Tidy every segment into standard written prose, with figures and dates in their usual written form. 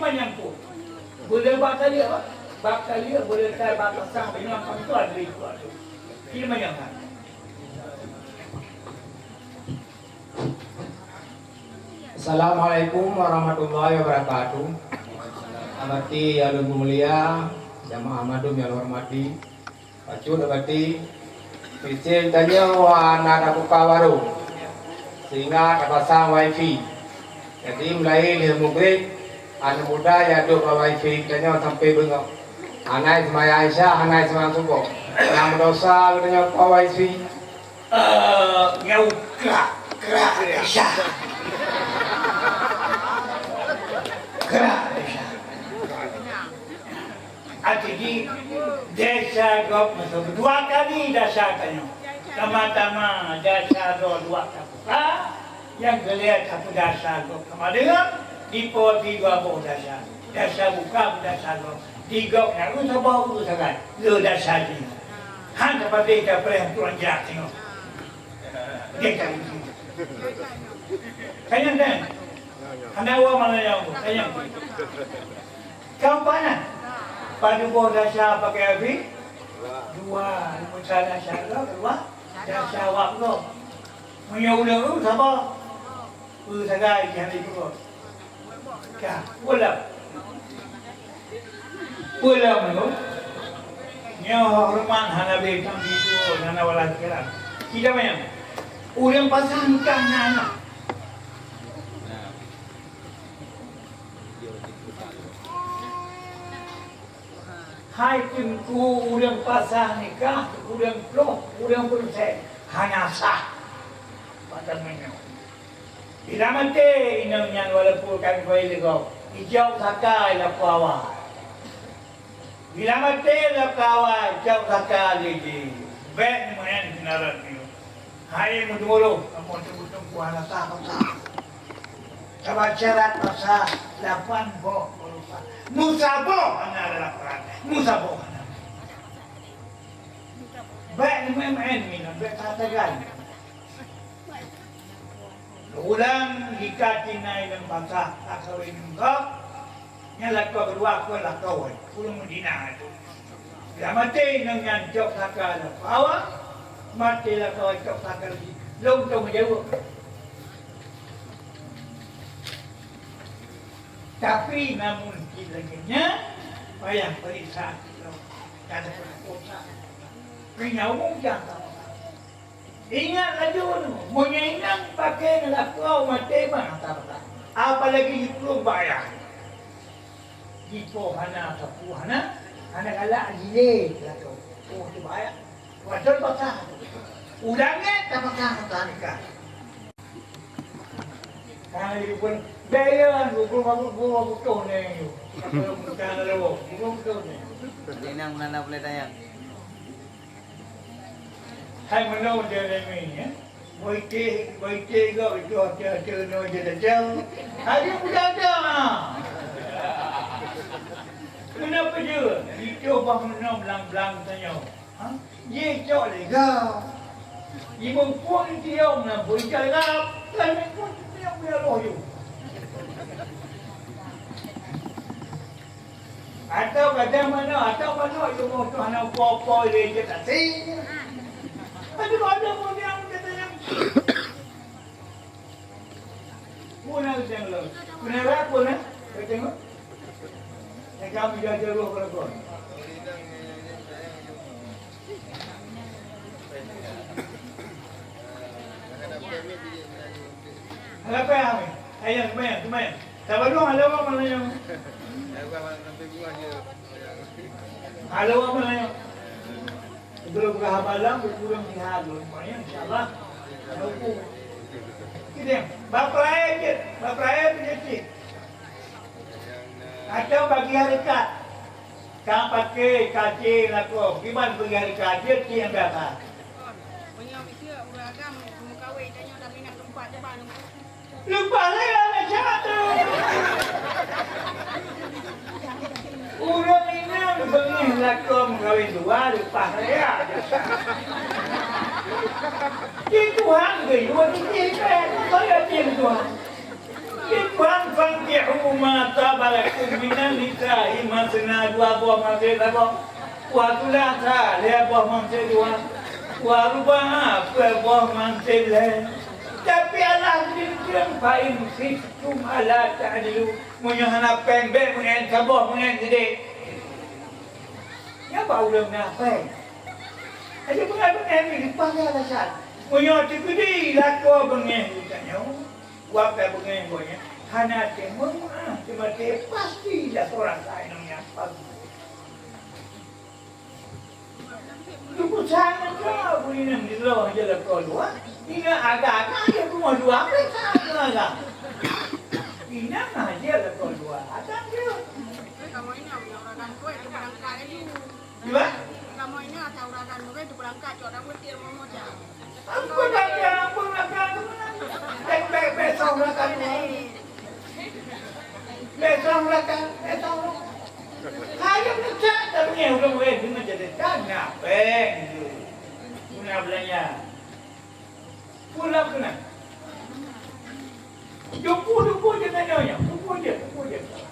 Kiman yang pun. Boleh bakal dia apa? Bakal dia boleh tak bakal sang dengan itu ada itu ada. Kiman yang kan? Assalamualaikum warahmatullahi wabarakatuh. Abati yang mulia, jamaah Ahmadum yang hormati, Pacu abati, izin tanya anak buka warung, sehingga terpasang wifi. Jadi mulai di Mugrik, anak muda yang ada wifi tanya sampai bengok. Anak semaya Aisyah, anak semaya Suko. Yang berdosa tanya apa wifi? Ngau kerak Aisyah. Kerak Aisyah. Jadi desa gop masuk dua kali dasa kanyo. Tama-tama dasa dua kapuka yang geliat satu dasa gop. Kemarin dipo tiga bo dasa. Dasa buka dasa gop. Tiga yang usah bawa usah kan. Lu dasa ni. Han dapat dia perang tuan jahat tengok. Dia kan. Kanyang kan. Anda awak mana yang kanyang. Kau mana? Pada buah dasar pakai habis? Dua. Muncul dasar lo, kedua. Dasar waktu. Menyuruh tu siapa? Sagai yang itu. Ya, pulang. Pulang tu. Nyawa hormat hana bekam itu, hana walas kelam. Kita banyak. Orang pasang kanan. Hai tengku udang pasang nikah, udang peluk, udang berusaha hanya sah. Pada mana? Bila mati inangnya walaupun kan kau ilego, hijau sakai la kawa. Bila mati la kawa, hijau sakai lagi. Ben main kenalan ni. Hai mudulu, kamu sebutkan kuala sah pasang. Kabacaran pasang 8 bo. Musabo ana laparan. Musabo ana. Baik main mina, baik katakan. Ulang dikati naik dan bangsa tak kawin engkau. Nyala kau kedua kau lah kawin. Pulang Medina itu. Bila mati nang nyanjok sakal awak, mati lah kau jok sakal lagi. Lontong jauh. Tapi namun kilangnya payah periksa kata periksa. Penyawung jangan. Ingat lagi tu, menyenang pakai nelakau mati mana tak. Apalagi itu bayar. Itu hana sapu hana galak jile lakau. Oh tu bayar. Wajar pasang. Udangnya tak pasang tak nikah. Kalau pun bayan, gua betul ni. Bukan lewo, gua betul ni. Ini yang mana boleh tayang? Hai mana dia ni ya? Boite go itu no dia jauh. Hari muda ada. Kenapa dia? Itu bangun belang-belang tanya. Ha? Ye cok lega. Ibu pun dia nak berjalan. Kan pun dia punya loyo. Atau mana itu mau tu anak apa dia tak sih. Ada pun yang katanya. Mana tengok. Kenapa pun tengok. Yang kami jaga roh kalau. Apa yang kami? Ayam kemain. Tahu halo apa mana yang? Halo apa mana yang? Belum berhabalan berkurang di halo. Maknanya insyaAllah. Kita Bapak penyakit. Atau bagi hari kat. Kang pakai kaji laku. Gimana bagi hari kat? Dia yang berapa? Lupa saya anak satu. Urang ini bengih lakom kawin dua lupa saya. Di Tuhan gay dua ini saya dia Tuhan. Ikhwan fankihu ma tabalakum minan nisa'i masna dua buah masih apa? Wa thulatha le buah masih dua. Wa ruba'a buah masih le. Tapi Allah diberikan fa'in khiftum ala ta'dilu. Munyahana pembek munyen sabuh munyen sedek. Ya bau lam nafai. Ada pengen ni dipanggil alasan. Munyah tikudi lakwa bengen tanya. Wa ka bengen bonya. Hana te mama cuma te pasti dah orang lain namanya pasti. Lupa sangat kau ini di luar jalan kau dua. Ini agak-agak dia cuma dua mereka agak. Ini aja lah kau dua. Ada dia. Kamu ini orang kau itu berangkat itu. Dua? Kamu ini ada orang kau itu berangkat. Orang putih mau aja. Aku dah jangan berangkat. Besok berangkat. Besok berangkat. Besok. Hayam nak tapi yang orang weh dengan jadi tak ngapeng. Guna belanja. Pulang kena. Dupu je tanya. Dupu je.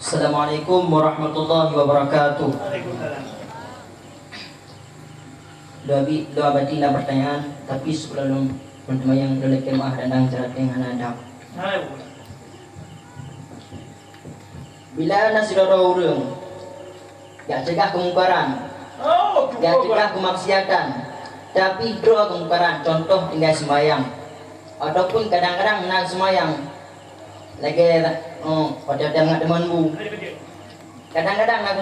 Assalamualaikum warahmatullahi wabarakatuh. Waalaikumsalam. Doa batinlah pertanyaan, tapi sebelum teman-teman yang lelaki maah dan cara dengan adab. Bila nasidara urang, gak cegah kemungkaran, gak cegah kemaksiatan, tapi doa kemungkaran. Contoh tinggal semayang, ataupun kadang-kadang nak semayang, lagi pada dengan temanmu. Kadang-kadang nak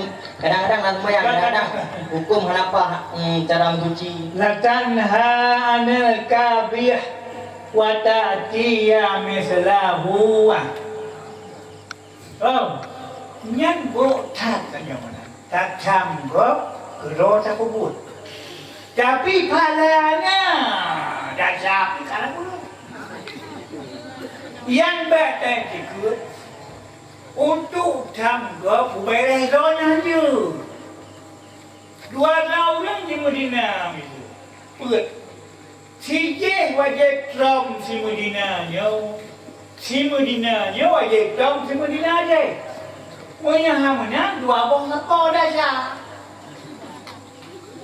semayang, kadang-kadang hukum hanapa cara mencuci. La tanha anil kabih wa ta'tiya mislahu. Nyan bro tak tanya mana. Tak camgop kero tak kubut. Tapi palanya dah siap kalau dulu. Yang batai ikut untuk camgop boleh doanya je. Dua orang di Medina itu. Put. Sijeh wajib trom si Medina nyo. Si Medina nyo wajib trom si Medina je. Punya hamnya dua bong seko dah sah.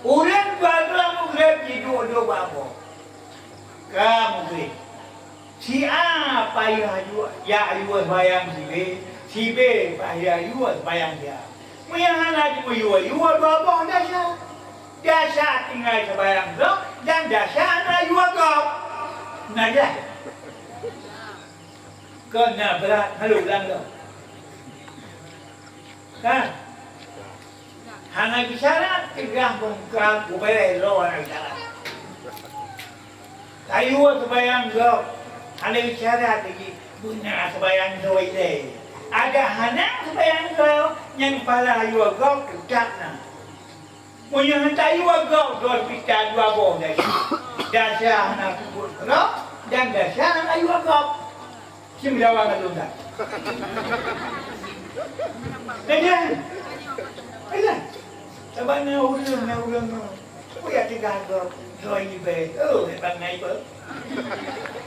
Orang dua orang mungkin hidup dua babo. Kamu mungkin. Si A payah ayu bayang si B. Si B payah ayu bayang dia. Punya anak cuma ayu dua bong dah sah. Dah sah tinggal sebayang dok dan dah sah anak ayu kau. Najah. Kena berat halu lang dok. Kan? Hanya bicara tegah bongkar kubere lo hanya bicara. Tayu sebayang go, hanya bicara lagi punya sebayang go ini. Ada hanya sebayang go yang pala ayu go kerjanya. Punya tayu go dua pita dua bom lagi. Dasar hanya kubur go dan dasar hanya ayu go. Kim jawab tu tak? Jangan. Alah. Sabana ulang. Puya tegah go, join be. Bang nai ber.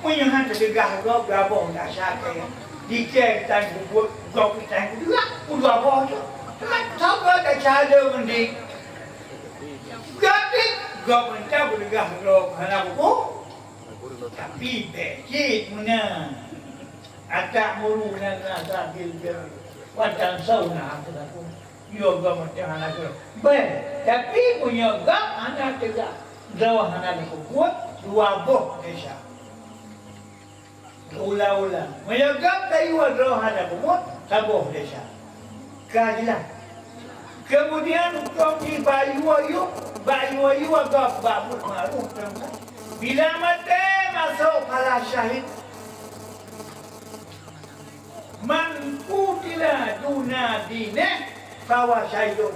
Punya han tegah go gabung dah sakit. Dicek tan buat go tan juga. Udah bos. Tahu tak cara mandi. Gatik go mentah tegah go hana buku. Tapi becik mana. Atak mulu nak sambil Wajan sauna aku yoga macam anak tu. Tapi punya gam anak juga. Jauh anak aku buat dua boh desa. Ulang. Punya gam kayu jauh anak aku buat sabuh desa. Kajilah. Kemudian kau di bayu ayu agak babut malu. Bila mati masuk para syahid. Man kutila duna dine bawa syahidun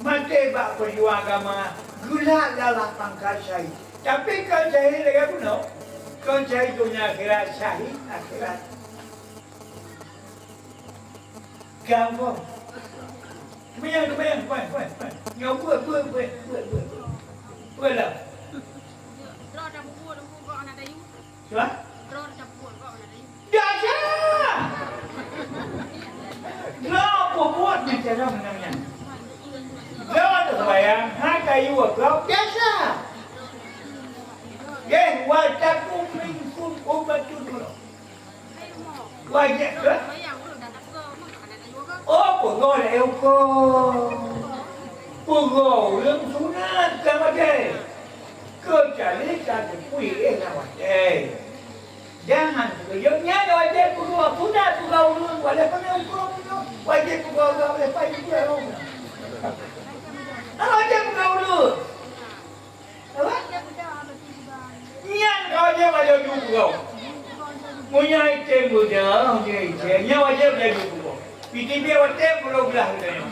mati bak perjuang agama gula dalam pangkat syahid. Tapi kan syahid lagi pun no, kan syahid dunia akhirat syahid akhirat. Kamu, kemudian, nyawa buat lah. Roda buku kau anak dayu. Siapa? Roda buku kau anak dayu. Dasar! kayu kau biasa. Wajah kumpring pun obat dulu. Wajah ke? Bayang belum dah tak ke, mak ada kayu ke? Oh, pegol eko. Pegol yang sunat sama dia. Kecali satu kuih sama dia. Jangan kerjanya wajah pegol sunat pegol dulu. Wajah pegol dulu. Wajah pegol dulu. Wajah pegol dulu. Wajah pegol dulu. Apa? Nyan kau je wajah dulu. Punya item muda, punya item. Nya wajah dia dulu. Piti dia wajah belum belah katanya.